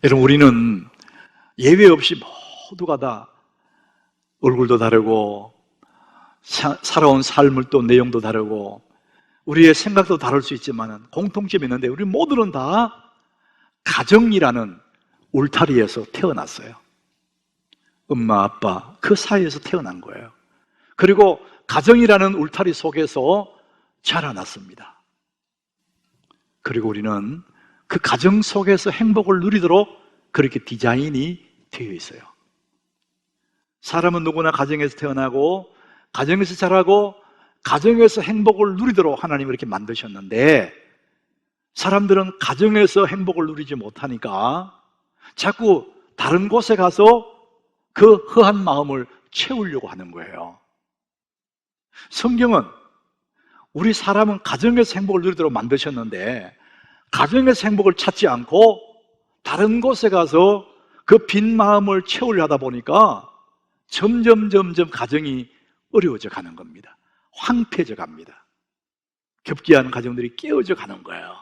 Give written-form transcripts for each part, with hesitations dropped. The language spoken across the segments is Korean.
여러분, 우리는 예외 없이 모두가 다 얼굴도 다르고 살아온 삶을 또 내용도 다르고 우리의 생각도 다를 수 있지만 공통점이 있는데, 우리 모두는 다 가정이라는 울타리에서 태어났어요. 엄마, 아빠 그 사이에서 태어난 거예요. 그리고 가정이라는 울타리 속에서 자라났습니다. 그리고 우리는 그 가정 속에서 행복을 누리도록 그렇게 디자인이 되어 있어요. 사람은 누구나 가정에서 태어나고 가정에서 자라고 가정에서 행복을 누리도록 하나님이 이렇게 만드셨는데, 사람들은 가정에서 행복을 누리지 못하니까 자꾸 다른 곳에 가서 그 허한 마음을 채우려고 하는 거예요. 성경은 우리 사람은 가정에서 행복을 누리도록 만드셨는데, 가정에서 행복을 찾지 않고 다른 곳에 가서 그 빈 마음을 채우려 하다 보니까 점점 가정이 어려워져 가는 겁니다. 황폐해져 갑니다. 겹게하는 가정들이 깨어져 가는 거예요.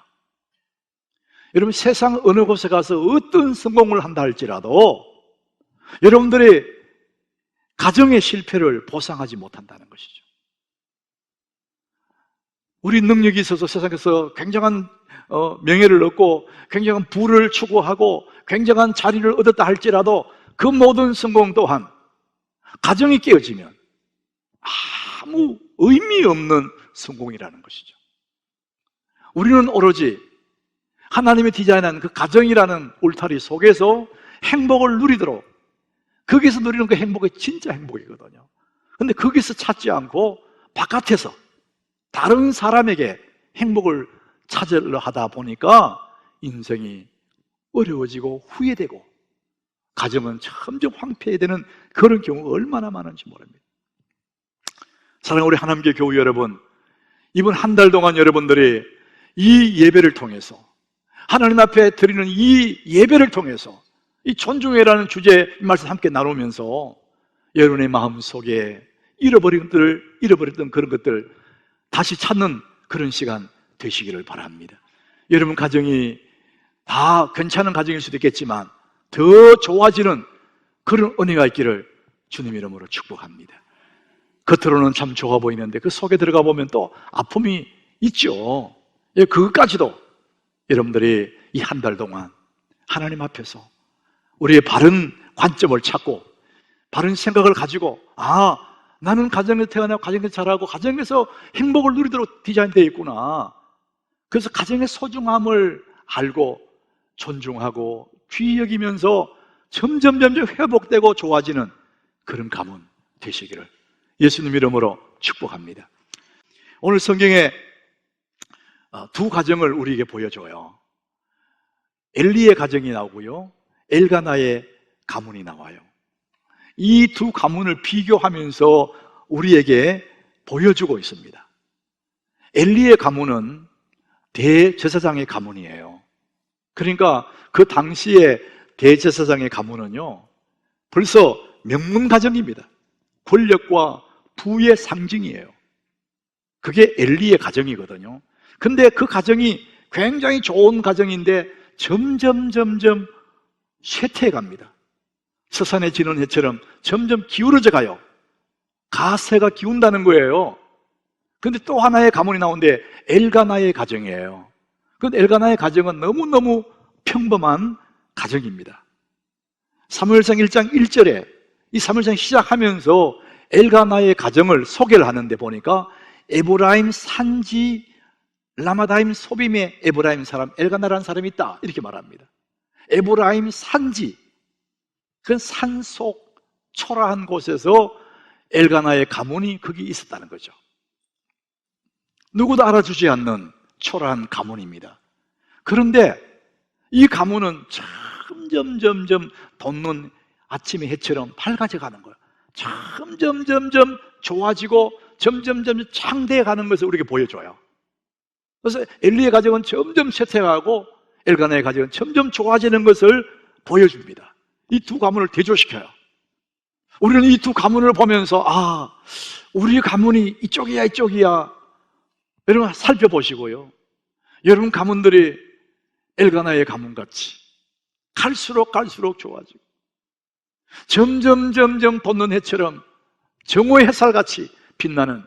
여러분, 세상 어느 곳에 가서 어떤 성공을 한다 할지라도 여러분들이 가정의 실패를 보상하지 못한다는 것이죠. 우리 능력이 있어서 세상에서 굉장한 명예를 얻고 굉장한 부를 추구하고 굉장한 자리를 얻었다 할지라도 그 모든 성공 또한 가정이 깨어지면 아무 의미 없는 성공이라는 것이죠. 우리는 오로지 하나님이 디자인한 그 가정이라는 울타리 속에서 행복을 누리도록, 거기서 누리는 그 행복이 진짜 행복이거든요. 근데 거기서 찾지 않고 바깥에서 다른 사람에게 행복을 찾으려 하다 보니까 인생이 어려워지고 후회되고 가정은 점점 황폐해지는 그런 경우가 얼마나 많은지 모릅니다. 사랑하는 우리 하나님께 교우 여러분, 이번 한 달 동안 여러분들이 이 예배를 통해서, 하나님 앞에 드리는 이 예배를 통해서 이 존중회라는 주제의 말씀 함께 나누면서 여러분의 마음속에 잃어버렸던 그런 것들 다시 찾는 그런 시간 되시기를 바랍니다. 여러분 가정이 다 괜찮은 가정일 수도 있겠지만 더 좋아지는 그런 은혜가 있기를 주님 이름으로 축복합니다. 겉으로는 참 좋아 보이는데 그 속에 들어가 보면 또 아픔이 있죠. 그것까지도 여러분들이 이 한 달 동안 하나님 앞에서 우리의 바른 관점을 찾고 바른 생각을 가지고, 나는 가정에서 태어나고 가정에서 자라고 가정에서 행복을 누리도록 디자인되어 있구나. 그래서 가정의 소중함을 알고 존중하고 귀히 여기면서 점점 회복되고 좋아지는 그런 가문 되시기를 예수님 이름으로 축복합니다. 오늘 성경에 두 가정을 우리에게 보여줘요. 엘리의 가정이 나오고요, 엘가나의 가문이 나와요. 이 두 가문을 비교하면서 우리에게 보여주고 있습니다. 엘리의 가문은 대제사장의 가문이에요. 그러니까 그 당시에 대제사장의 가문은요, 벌써 명문 가정입니다. 권력과 부의 상징이에요. 그게 엘리의 가정이거든요. 근데 그 가정이 굉장히 좋은 가정인데 점점 쇠퇴해 갑니다. 서산에 지는 해처럼 점점 기울어져 가요. 가세가 기운다는 거예요. 근데 또 하나의 가문이 나오는데 엘가나의 가정이에요. 그런데 엘가나의 가정은 너무너무 평범한 가정입니다. 사무엘상 1장 1절에 이 사무엘상 시작하면서 엘가나의 가정을 소개를 하는데 보니까 에브라임 산지 라마다임 소빔의 에브라임 사람 엘가나라는 사람이 있다, 이렇게 말합니다. 에브라임 산지, 그 산속 초라한 곳에서 엘가나의 가문이 거기 있었다는 거죠. 누구도 알아주지 않는 초라한 가문입니다. 그런데 이 가문은 점점 돋는 아침의 해처럼 밝아져 가는 거예요. 점점 좋아지고 점점 창대해 가는 것을 우리에게 보여줘요. 그래서 엘리의 가정은 점점 쇠퇴하고 엘가나의 가정은 점점 좋아지는 것을 보여줍니다. 이 두 가문을 대조시켜요. 우리는 이 두 가문을 보면서 우리 가문이 이쪽이야 여러분 살펴보시고요, 여러분 가문들이 엘가나의 가문같이 갈수록 좋아지고 점점 돋는 해처럼 정오의 햇살같이 빛나는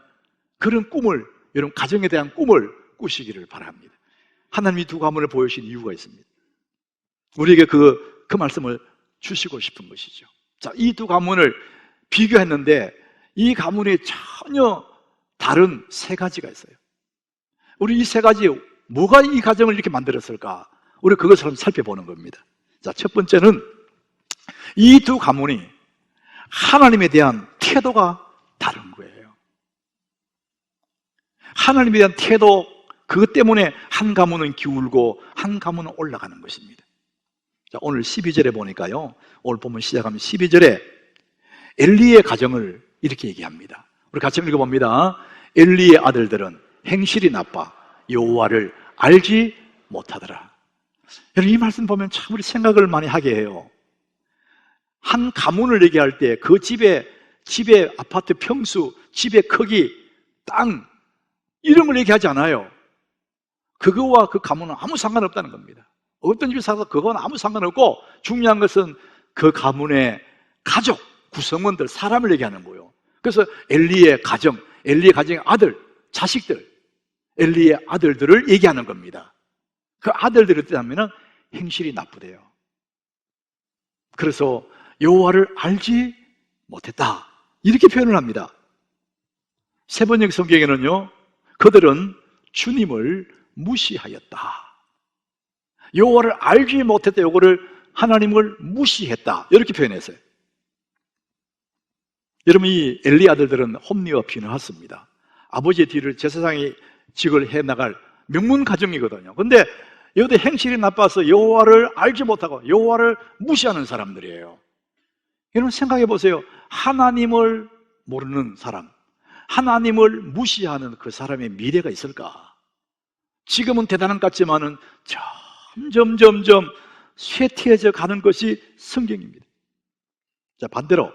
그런 꿈을, 여러분 가정에 대한 꿈을 꾸시기를 바랍니다. 하나님이 두 가문을 보여주신 이유가 있습니다. 우리에게 그 말씀을 주시고 싶은 것이죠. 자, 이 두 가문을 비교했는데 이 가문이 전혀 다른 세 가지가 있어요. 우리 이 세 가지, 뭐가 이 가정을 이렇게 만들었을까? 우리 그것을 한번 살펴보는 겁니다. 자, 첫 번째는 이 두 가문이 하나님에 대한 태도가 다른 거예요. 하나님에 대한 태도, 그것 때문에 한 가문은 기울고 한 가문은 올라가는 것입니다. 자, 오늘 12절에 보니까요, 오늘 본문 시작하면 12절에 엘리의 가정을 이렇게 얘기합니다. 우리 같이 읽어봅니다. 엘리의 아들들은 행실이 나빠 여호와를 알지 못하더라. 여러분, 이 말씀 보면 참 우리 생각을 많이 하게 해요. 한 가문을 얘기할 때 그 집의 아파트 평수, 집의 크기, 땅, 이런 걸 얘기하지 않아요. 그거와 그 가문은 아무 상관없다는 겁니다. 어떤 집에 살아서 그건 아무 상관없고, 중요한 것은 그 가문의 가족, 구성원들, 사람을 얘기하는 거예요. 그래서 엘리의 가정의 아들, 자식들, 엘리의 아들들을 얘기하는 겁니다. 그 아들들을 뜻하면 행실이 나쁘대요. 그래서 여호와를 알지 못했다, 이렇게 표현을 합니다. 세 번역 성경에는요, 그들은 주님을 무시하였다. 여호와를 알지 못했다, 요거를 하나님을 무시했다, 이렇게 표현했어요. 여러분, 이 엘리 아들들은 홈리와 비느하스입니다. 아버지의 뒤를 제사장이 직을 해나갈 명문 가정이거든요. 근데 여기도 행실이 나빠서 여호와를 알지 못하고 여호와를 무시하는 사람들이에요. 여러분 생각해 보세요. 하나님을 모르는 사람, 하나님을 무시하는 그 사람의 미래가 있을까? 지금은 대단한 것 같지만은 점점 쇠퇴해져 가는 것이 성경입니다. 자, 반대로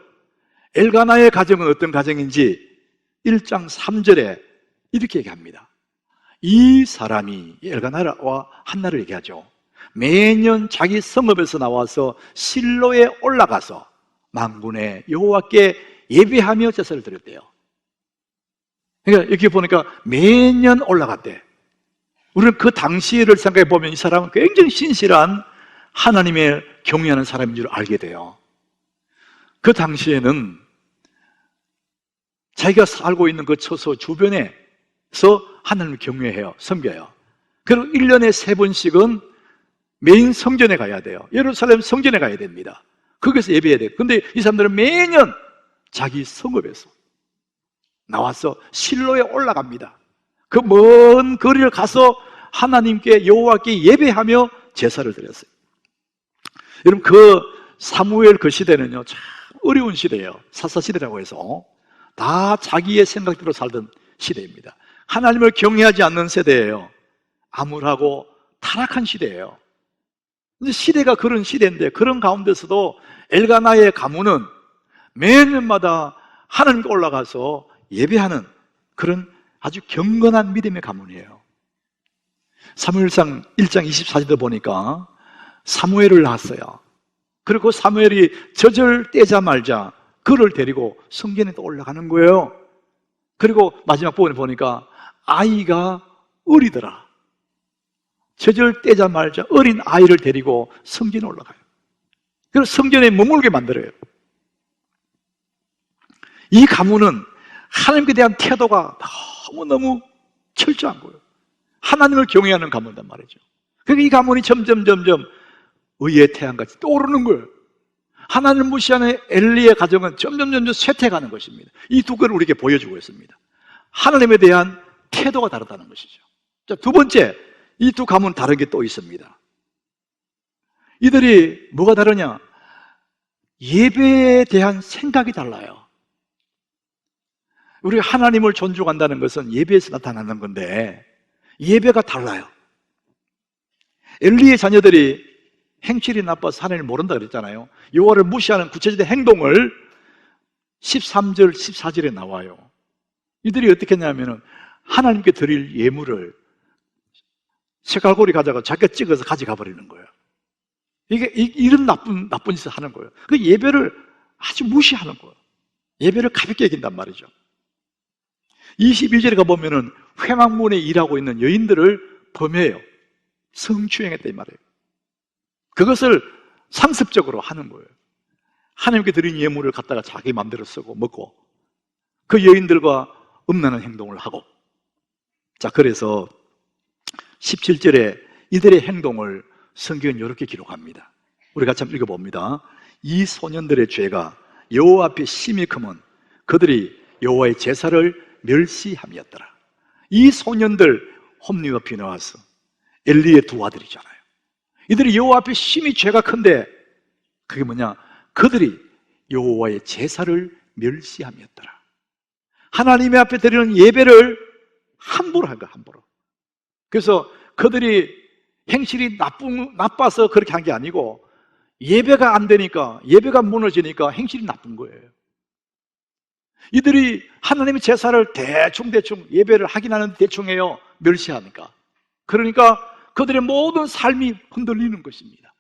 엘가나의 가정은 어떤 가정인지 1장 3절에 이렇게 얘기합니다. 이 사람이, 엘가나와 한나를 얘기하죠. 매년 자기 성읍에서 나와서 실로에 올라가서 만군의 여호와께 예배하며 제사를 드렸대요. 그러니까 이렇게 보니까 매년 올라갔대. 우리는 그 당시를 생각해 보면 이 사람은 굉장히 신실한 하나님의 경외하는 사람인 줄 알게 돼요. 그 당시에는 자기가 살고 있는 그 처소 주변에서 하나님을 경외해요, 섬겨요. 그리고 1년에 3번씩은 메인 성전에 가야 돼요. 예루살렘 성전에 가야 됩니다. 거기서 예배해야 돼요. 근데 이 사람들은 매년 자기 성읍에서 나와서 실로에 올라갑니다. 그 먼 거리를 가서 하나님께, 여호와께 예배하며 제사를 드렸어요. 여러분, 그 사무엘 그 시대는요, 참 어려운 시대예요. 사사시대라고 해서 다 자기의 생각대로 살던 시대입니다. 하나님을 경외하지 않는 세대예요. 암울하고 타락한 시대예요. 근데 시대가 그런 시대인데, 그런 가운데서도 엘가나의 가문은 매년마다 하나님께 올라가서 예배하는 그런 아주 경건한 믿음의 가문이에요. 사무엘상 1장 24절도 보니까 사무엘을 낳았어요. 그리고 사무엘이 젖을 떼자 말자 그를 데리고 성전에 또 올라가는 거예요. 그리고 마지막 부분에 보니까 아이가 어리더라. 젖을 떼자 말자 어린 아이를 데리고 성전에 올라가요. 그래서 성전에 머물게 만들어요. 이 가문은 하나님께 대한 태도가 너무너무 철저한 거예요. 하나님을 경외하는 가문이란 말이죠. 그러니까 이 가문이 점점 의의 태양같이 떠오르는 거예요. 하나님을 무시하는 엘리의 가정은 점점 쇠퇴해가는 것입니다. 이 두 가지를 우리에게 보여주고 있습니다. 하나님에 대한 태도가 다르다는 것이죠. 자, 두 번째, 이 두 가문은 다른 게 또 있습니다. 이들이 뭐가 다르냐? 예배에 대한 생각이 달라요. 우리가 하나님을 존중한다는 것은 예배에서 나타나는 건데 예배가 달라요. 엘리의 자녀들이 행실이 나빠서 하나님을 모른다 그랬잖아요. 여호와를 무시하는 구체적인 행동을 13절, 14절에 나와요. 이들이 어떻게 했냐면 하나님께 드릴 예물을 색깔고리 가져가 자기가 찍어서 가져가 버리는 거예요. 이런 나쁜 짓을 하는 거예요. 그 예배를 아주 무시하는 거예요. 예배를 가볍게 여긴단 말이죠. 22절에 가보면은 회막문에 일하고 있는 여인들을 범해요. 성추행했다 이 말이에요. 그것을 상습적으로 하는 거예요. 하나님께 드린 예물을 갖다가 자기 마음대로 쓰고 먹고 그 여인들과 음란한 행동을 하고. 자, 그래서 17절에 이들의 행동을 성경은 이렇게 기록합니다. 우리 같이 한번 읽어봅니다. 이 소년들의 죄가 여호와 앞에 심히 크면 그들이 여호와의 제사를 멸시함이었더라. 이 소년들 홈리와 비느하스 엘리의 두 아들이잖아요. 이들이 여호와 앞에 심히 죄가 큰데 그게 뭐냐? 그들이 여호와의 제사를 멸시함이었더라. 하나님의 앞에 드리는 예배를 함부로 한 거야, 함부로. 그래서 그들이 행실이 나빠서 그렇게 한 게 아니고 예배가 안 되니까, 예배가 무너지니까 행실이 나쁜 거예요. 이들이 하나님의 제사를 대충 예배를 하긴 하는데 대충 해요. 멸시하니까. 그러니까 그들의 모든 삶이 흔들리는 것입니다.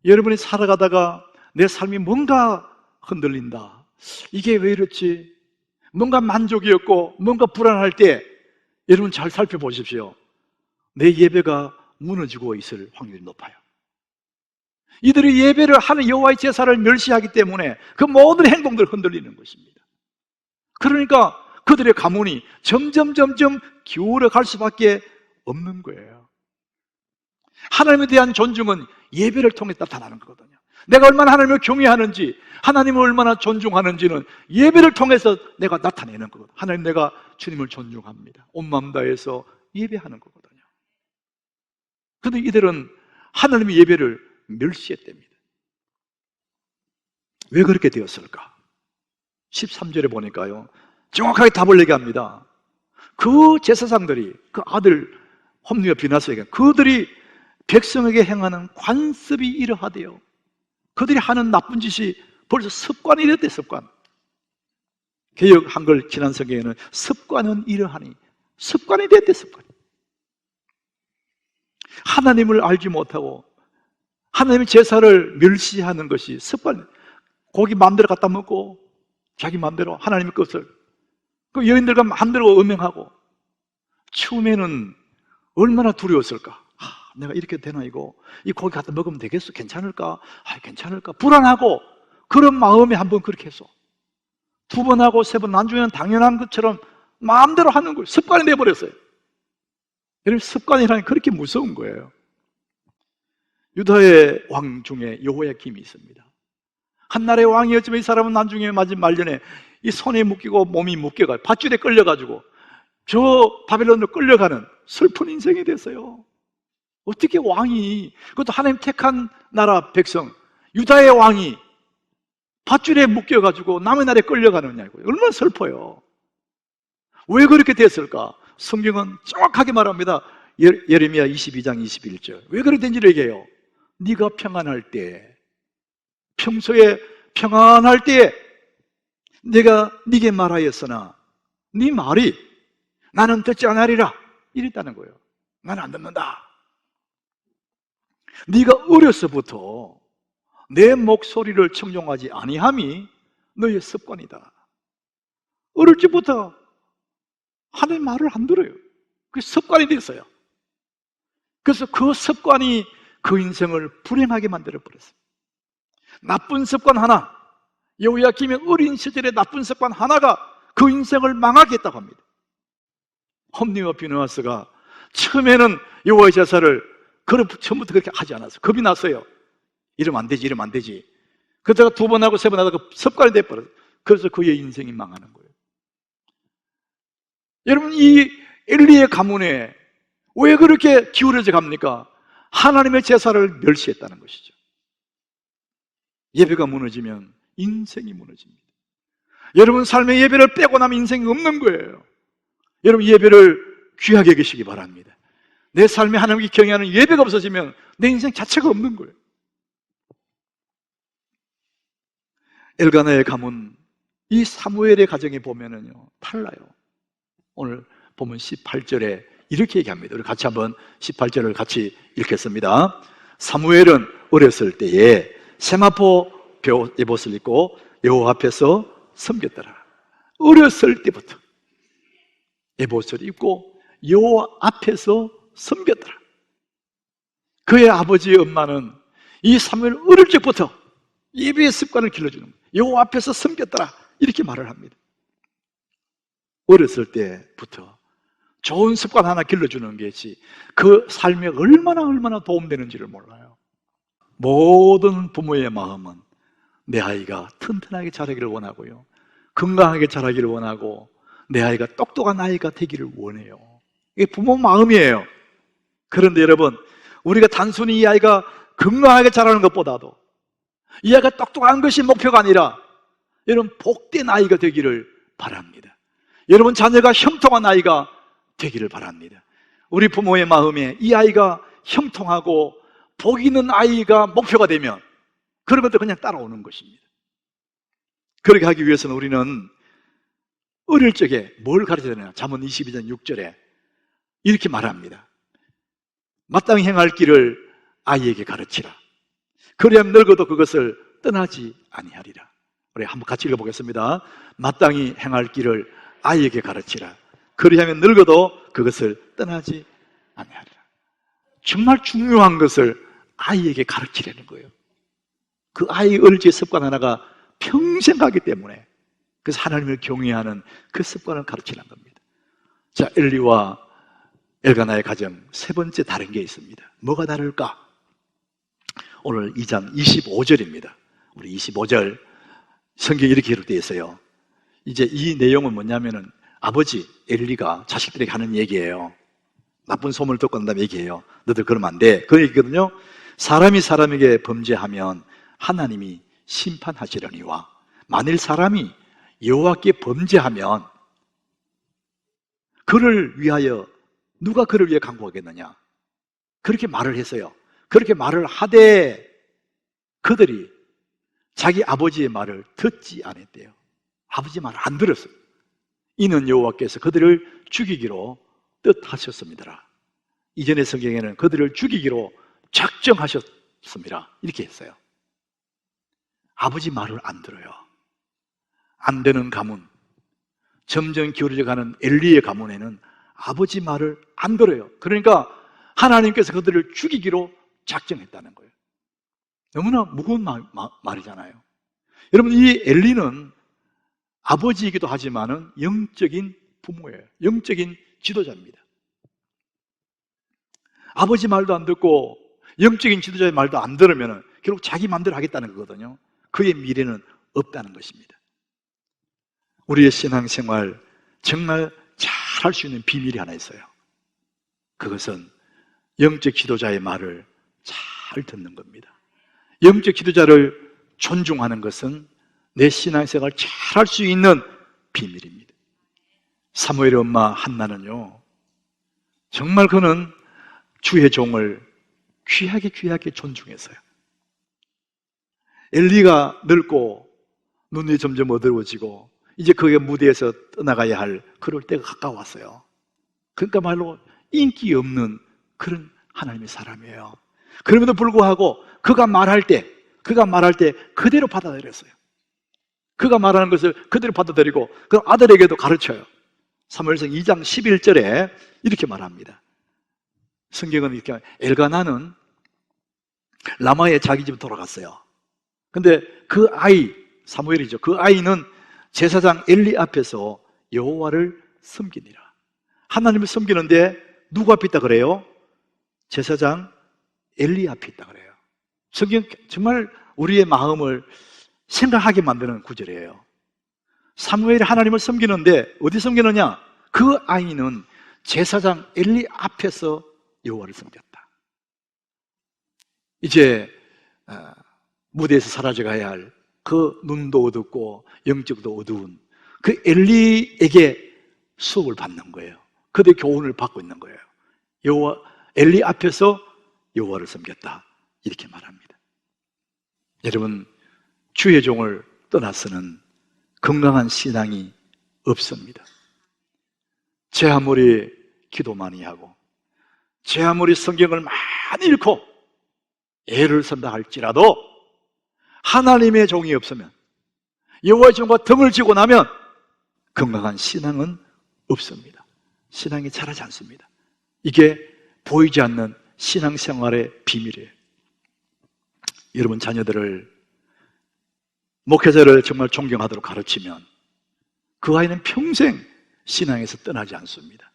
여러분이 살아가다가 내 삶이 뭔가 흔들린다. 이게 왜 이렇지? 뭔가 만족이 없고 뭔가 불안할 때 여러분 잘 살펴보십시오. 내 예배가 무너지고 있을 확률이 높아요. 이들이 예배를 하는 여호와의 제사를 멸시하기 때문에 그 모든 행동들 흔들리는 것입니다. 그러니까 그들의 가문이 점점 기울어 갈 수밖에 없는 거예요. 하나님에 대한 존중은 예배를 통해 나타나는 거거든요. 내가 얼마나 하나님을 경외하는지, 하나님을 얼마나 존중하는지는 예배를 통해서 내가 나타내는 거거든요. 하나님, 내가 주님을 존중합니다. 온 마음 다해서 예배하는 거거든요. 그런데 이들은 하나님의 예배를 멸시했답니다. 왜 그렇게 되었을까? 13절에 보니까요, 정확하게 답을 얘기합니다. 그 제사장들이, 그 아들 홈리와 비나스에게, 그들이 백성에게 행하는 관습이 이러하대요. 그들이 하는 나쁜 짓이 벌써 습관이 됐대, 습관. 개역 한글 지난 성경에는 습관은 이러하니, 습관이 됐대, 습관. 하나님을 알지 못하고 하나님의 제사를 멸시하는 것이 습관. 고기 마음대로 갖다 먹고 자기 마음대로 하나님의 것을, 그 여인들과 마음대로 음행하고. 처음에는 얼마나 두려웠을까? 내가 이렇게 되나, 이거 이 고기 갖다 먹으면 되겠어? 괜찮을까? 괜찮을까? 불안하고, 그런 마음에 한번 그렇게 해서 두 번 하고 세 번, 나중에는 당연한 것처럼 마음대로 하는 거예요. 습관이 돼버렸어요. 여러분, 습관이라는 게 그렇게 무서운 거예요. 유다의 왕 중에 여호야김이 있습니다. 한나라의 왕이었지만 이 사람은 나중에 말년에 이 손에 묶이고 몸이 묶여가 밧줄에 끌려가지고 저 바벨론으로 끌려가는 슬픈 인생이 됐어요. 어떻게 왕이, 그것도 하나님 택한 나라 백성 유다의 왕이 밧줄에 묶여가지고 남의 나라에 끌려가느냐, 얼마나 슬퍼요. 왜 그렇게 됐을까? 성경은 정확하게 말합니다. 예레미야 22장 21절. 왜 그렇게 된지를 얘기해요. 네가 평안할 때, 평소에 평안할 때 내가 네게 말하였으나 네 말이 나는 듣지 않으리라, 이랬다는 거예요. 나는 안 듣는다. 네가 어려서부터 내 목소리를 청종하지 아니함이 너의 습관이다. 어릴 적부터 하나님 말을 안 들어요. 그게 습관이 됐어요. 그래서 그 습관이 그 인생을 불행하게 만들어버렸어요. 나쁜 습관 하나, 여호야김의 어린 시절의 나쁜 습관 하나가 그 인생을 망하게 했다고 합니다. 홈리와 비느하스가 처음에는 여호와의 제사를 처음부터 그렇게 하지 않았어요. 겁이 났어요. 이러면 안 되지, 이러면 안 되지. 그러다가 두 번 하고 세 번 하다가 습관이 돼버렸어요. 그래서 그의 인생이 망하는 거예요. 여러분, 이 엘리의 가문에 왜 그렇게 기울어져 갑니까? 하나님의 제사를 멸시했다는 것이죠. 예배가 무너지면 인생이 무너집니다. 여러분 삶의 예배를 빼고 나면 인생이 없는 거예요. 여러분, 예배를 귀하게 여기시기 바랍니다. 내 삶에 하나님께 경외하는 예배가 없어지면 내 인생 자체가 없는 거예요. 엘가나의 가문, 이 사무엘의 가정에 보면은요, 달라요. 오늘 보면 18절에 이렇게 얘기합니다. 우리 같이 한번 18절을 같이 읽겠습니다. 사무엘은 어렸을 때에 세마포 에봇을 입고 여호와 앞에서 섬겼더라. 어렸을 때부터 에봇을 입고 여호와 앞에서 섬겼더라. 그의 아버지 엄마는 이 사무엘 어릴 적부터 예배의 습관을 길러주는 거예요. 여호와 앞에서 섬겼더라 이렇게 말을 합니다. 어렸을 때부터 좋은 습관 하나 길러주는 것이 그 삶에 얼마나 도움되는지를 몰라요. 모든 부모의 마음은 내 아이가 튼튼하게 자라기를 원하고요, 건강하게 자라기를 원하고, 내 아이가 똑똑한 아이가 되기를 원해요. 이게 부모 마음이에요. 그런데 여러분, 우리가 단순히 이 아이가 건강하게 자라는 것보다도 이 아이가 똑똑한 것이 목표가 아니라 여러분 복된 아이가 되기를 바랍니다. 여러분 자녀가 형통한 아이가 되기를 바랍니다. 우리 부모의 마음에 이 아이가 형통하고 복 있는 아이가 목표가 되면 그런 것도 그냥 따라오는 것입니다. 그렇게 하기 위해서는 우리는 어릴 적에 뭘 가르쳐야 되냐? 잠언 22장 6절에 이렇게 말합니다. 마땅히 행할 길을 아이에게 가르치라. 그리하면 늙어도 그것을 떠나지 아니하리라. 우리 한번 같이 읽어보겠습니다. 마땅히 행할 길을 아이에게 가르치라. 그리하면 늙어도 그것을 떠나지 아니하리라. 정말 중요한 것을 아이에게 가르치려는 거예요. 그 아이의 어릴 적 습관 하나가 평생 가기 때문에, 그래서 하나님을 경외하는 그 습관을 가르치는 겁니다. 자, 엘리와 엘가나의 가정 세 번째 다른 게 있습니다. 뭐가 다를까? 오늘 2장 25절입니다. 우리 25절 성경에 이렇게 기록되어 있어요. 이제 이 내용은 뭐냐면은 아버지 엘리가 자식들에게 하는 얘기예요. 나쁜 소문을 듣고 난 다음에 얘기해요. 너들 그러면 안 돼. 그 얘기거든요. 사람이 사람에게 범죄하면 하나님이 심판하시려니와 만일 사람이 여호와께 범죄하면 그를 위하여 누가 그를 위해 간구하겠느냐? 그렇게 말을 했어요. 그렇게 말을 하되 그들이 자기 아버지의 말을 듣지 않았대요. 아버지 말을 안 들었어요. 이는 여호와께서 그들을 죽이기로 뜻하셨습니다. 이전의 성경에는 그들을 죽이기로 작정하셨습니다. 이렇게 했어요. 아버지 말을 안 들어요. 안 되는 가문, 점점 기울어져 가는 엘리의 가문에는 아버지 말을 안 들어요. 그러니까 하나님께서 그들을 죽이기로 작정했다는 거예요. 너무나 무거운 말이잖아요. 여러분, 이 엘리는 아버지이기도 하지만은 영적인 부모예요. 영적인 지도자입니다. 아버지 말도 안 듣고 영적인 지도자의 말도 안 들으면 결국 자기 마음대로 하겠다는 거거든요. 그의 미래는 없다는 것입니다. 우리의 신앙생활 정말 잘 할 수 있는 비밀이 하나 있어요. 그것은 영적 지도자의 말을 잘 듣는 겁니다. 영적 지도자를 존중하는 것은 내 신앙생활 잘 할 수 있는 비밀입니다. 사무엘의 엄마 한나는요, 정말 그는 주의 종을 귀하게 존중했어요. 엘리가 늙고 눈이 점점 어두워지고 이제 그의 무대에서 떠나가야 할 그럴 때가 가까웠어요. 그러니까 말로 인기 없는 그런 하나님의 사람이에요. 그럼에도 불구하고 그가 말할 때 그대로 받아들였어요. 그가 말하는 것을 그대로 받아들이고 그 아들에게도 가르쳐요. 사무엘상 2장 11절에 이렇게 말합니다. 성경은 이렇게, 엘가나는 라마의 자기 집에 돌아갔어요. 근데 그 아이, 사무엘이죠. 그 아이는 제사장 엘리 앞에서 여호와를 섬기니라. 하나님을 섬기는데 누구 앞에 있다 그래요? 제사장 엘리 앞에 있다 그래요. 성경 정말 우리의 마음을 생각하게 만드는 구절이에요. 사무엘이 하나님을 섬기는데 어디 섬기느냐? 그 아이는 제사장 엘리 앞에서 여호와를 섬겼다. 이제 무대에서 사라져가야 할 그 눈도 어둡고 영적도 어두운 그 엘리에게 수업을 받는 거예요. 그들의 교훈을 받고 있는 거예요. 여호와 엘리 앞에서 여호와를 섬겼다 이렇게 말합니다. 여러분, 주의 종을 떠나서는 건강한 신앙이 없습니다. 제 아무리 기도 많이 하고 제 아무리 성경을 많이 읽고 애를 쓴다 할지라도 하나님의 종이 없으면, 여호와의 종과 등을 지고 나면 건강한 신앙은 없습니다. 신앙이 자라지 않습니다. 이게 보이지 않는 신앙생활의 비밀이에요. 여러분 자녀들을, 목회자를 정말 존경하도록 가르치면 그 아이는 평생 신앙에서 떠나지 않습니다.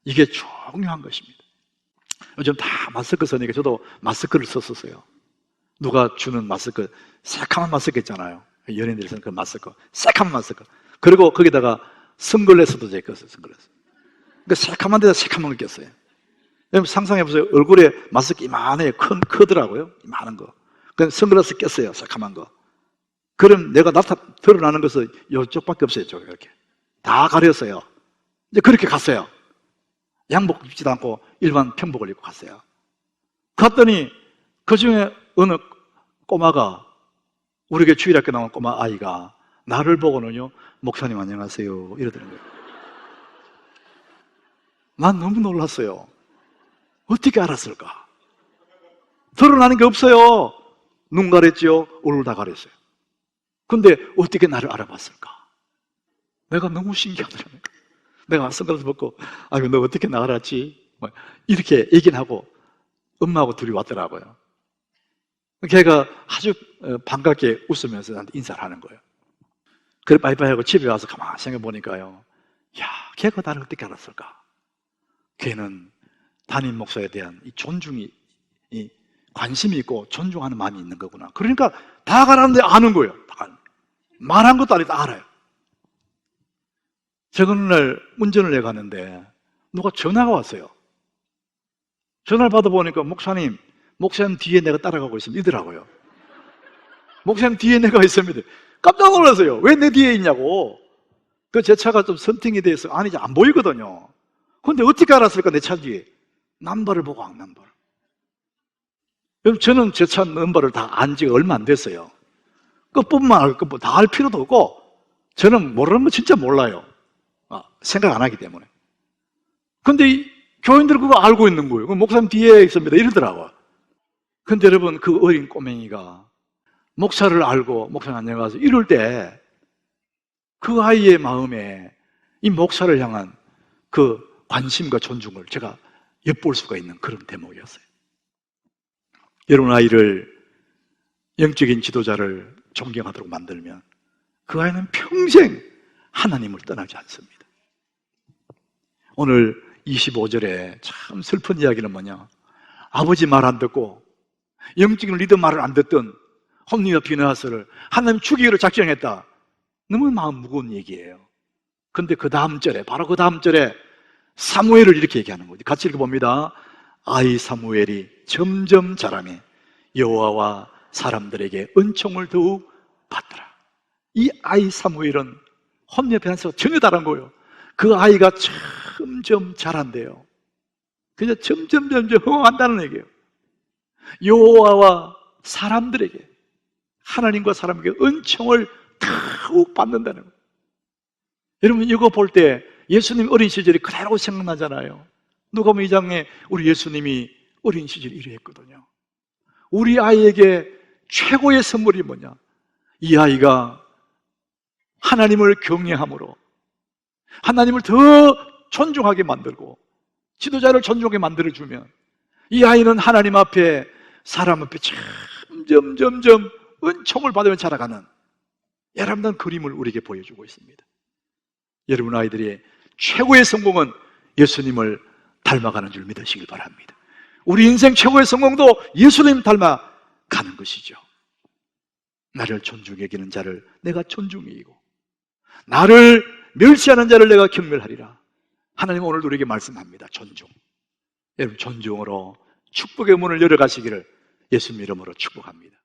이게 중요한 것입니다. 요즘 다 마스크 쓰니까 저도 마스크를 썼었어요. 누가 주는 마스크, 새카만 마스크 있잖아요. 연예인들이 쓰는 그 마스크, 새카만 마스크. 그리고 거기다가 선글라스도 제가 꼈어요, 선글라스. 그러니까 새카만 데다 새카만 걸 꼈어요. 여러분 상상해보세요. 얼굴에 마스크 이만해, 크더라고요. 이만한 거. 그냥 선글라스 꼈어요, 새카만 거. 그럼 내가 드러나는 것은 이쪽밖에 없어요, 저기 이렇게. 다 가렸어요. 이제 그렇게 갔어요. 양복 입지도 않고 일반 평복을 입고 갔어요. 갔더니 그 중에 어느 꼬마가, 우리 교회 주일학교 나온 꼬마 아이가 나를 보고는요, 목사님 안녕하세요 이러더라고요. 난 너무 놀랐어요. 어떻게 알았을까? 드러나는 게 없어요. 눈 가렸죠, 얼굴 다 가렸어요. 근데 어떻게 나를 알아봤을까? 내가 너무 신기하더라고요. 내가 선글라스 벗고, 아이고 너 어떻게 나 알았지? 이렇게 얘기는 하고 엄마하고 둘이 왔더라고요. 걔가 아주 반갑게 웃으면서 나한테 인사를 하는 거예요. 그래 빠이빠이 하고 집에 와서 가만히 생각해 보니까요, 야, 걔가 나를 어떻게 알았을까? 걔는 담임 목사에 대한 이 존중이, 이 관심이 있고 존중하는 마음이 있는 거구나. 그러니까 다 가라는데 아는 거예요. 말한 것도 아니고 다 알아요. 제가 어느 날 운전을 해가는데 누가 전화가 왔어요. 전화를 받아보니까 목사님 뒤에 내가 따라가고 있습니다 이더라고요. 목사님 뒤에 내가 있습니다. 깜짝 놀랐어요. 왜 내 뒤에 있냐고. 그 제 차가 좀 선팅이 돼서 안이 안 보이거든요. 근데 어떻게 알았을까? 내 차 뒤에 넘버를 보고 넘버를. 여러분 저는 제 차 넘버를 다 안 지가 얼마 안 됐어요. 끝부분만 알 것뿐 다 알 필요도 없고, 저는 모르는 거 진짜 몰라요. 생각 안 하기 때문에. 근데 이 교인들 그거 알고 있는 거예요. 목사님 뒤에 있습니다 이러더라고요. 근데 여러분 그 어린 꼬맹이가 목사를 알고 목사님 안녕하세요 이럴 때 그 아이의 마음에 이 목사를 향한 그 관심과 존중을 제가 엿볼 수가 있는 그런 대목이었어요. 여러분 아이를, 영적인 지도자를 존경하도록 만들면 그 아이는 평생 하나님을 떠나지 않습니다. 오늘 25절에 참 슬픈 이야기는 뭐냐, 아버지 말 안 듣고 영적인 리더 말을 안 듣던 홈리와 비느하스를 하나님 죽이기로 작정했다. 너무 마음 무거운 얘기예요. 근데 그 다음 절에, 바로 그 다음 절에 사무엘을 이렇게 얘기하는 거죠. 같이 읽어봅니다. 아이 사무엘이 점점 자라며 여호와와 사람들에게 은총을 더욱 받더라. 이 아이 사무엘은 홈리와 비느하스가 전혀 다른 거예요. 그 아이가 점점 자란대요. 그냥 점점 흥황한다는 얘기예요. 여호와와 사람들에게, 하나님과 사람에게 은총을 더욱 받는다는 거예요. 여러분 이거 볼 때 예수님 어린 시절이 그대로 생각나잖아요. 누가복음 2장에 우리 예수님이 어린 시절 이랬거든요. 우리 아이에게 최고의 선물이 뭐냐? 이 아이가 하나님을 경외함으로 하나님을 더 존중하게 만들고 지도자를 존중하게 만들어주면 이 아이는 하나님 앞에, 사람 앞에 점점 은총을 받으며 자라가는 아름다운 그림을 우리에게 보여주고 있습니다. 여러분 아이들이 최고의 성공은 예수님을 닮아가는 줄 믿으시길 바랍니다. 우리 인생 최고의 성공도 예수님 닮아가는 것이죠. 나를 존중히 여기는 자를 내가 존중히 여기고 나를 멸시하는 자를 내가 경멸하리라. 하나님은 오늘 우리에게 말씀합니다. 존중. 여러분 존중으로 축복의 문을 열어가시기를 예수님 이름으로 축복합니다.